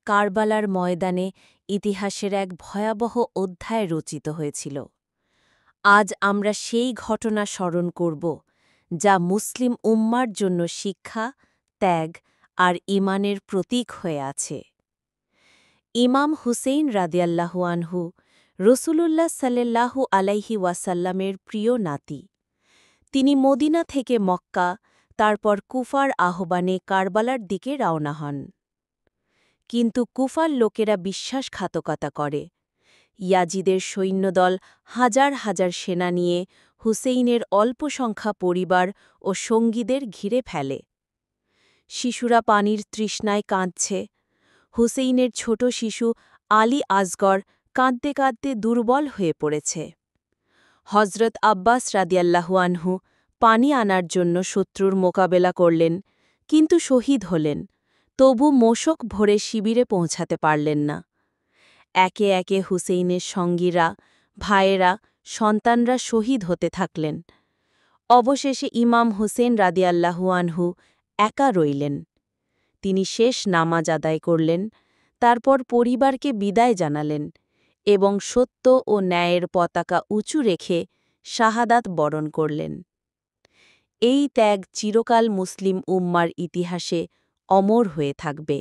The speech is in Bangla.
কারবালার ময়দানে ইতিহাসের এক ভয়াবহ অধ্যায় রচিত হয়েছিল। আজ আমরা সেই ঘটনা স্মরণ করব যা মুসলিম উম্মার জন্য শিক্ষা, ত্যাগ আর ঈমানের প্রতীক হয়ে আছে। ইমাম হুসেইন রাদিয়াল্লাহু আনহু রসূলুল্লাহ সাল্লাল্লাহু আলাইহি ওয়াসাল্লামের প্রিয় নাতি। তিনি মদিনা থেকে মক্কা, তারপর কুফার আহ্বানে কারবালার দিকে রওনা হন। কিন্তু কুফার লোকেরা বিশ্বাসঘাতকতা করে। ইয়াজিদের সৈন্যদল হাজার হাজার সেনা নিয়ে হুসেইনের অল্পসংখ্যা পরিবার ও সঙ্গীদের ঘিরে ফেলে। শিশুরা পানির তৃষ্ণায় কাঁদছে। হুসেইনের ছোট শিশু আলী আসগর কাঁদতে কাঁদতে দুর্বল হয়ে পড়েছে। হজরত আব্বাস রাদিয়াল্লাহু আনহু পানি আনার জন্য শত্রুর মোকাবেলা করলেন, কিন্তু শহীদ হলেন। তবু মোশক ভরে শিবিরে পৌঁছাতে পারলেন না। একে একে হুসেইনের সঙ্গীরা, ভাইয়েরা, সন্তানরা শহীদ হতে থাকলেন। অবশেষে ইমাম হুসেন রাদিয়াল্লাহু আনহু একা রইলেন। তিনি শেষ নামাজ আদায় করলেন, তারপর পরিবারকে বিদায় জানালেন এবং সত্য ও ন্যায়ের পতাকা উঁচু রেখে শাহাদাত বরণ করলেন। এই ত্যাগ চিরকাল মুসলিম উম্মার ইতিহাসে অমর হয়ে থাকবে।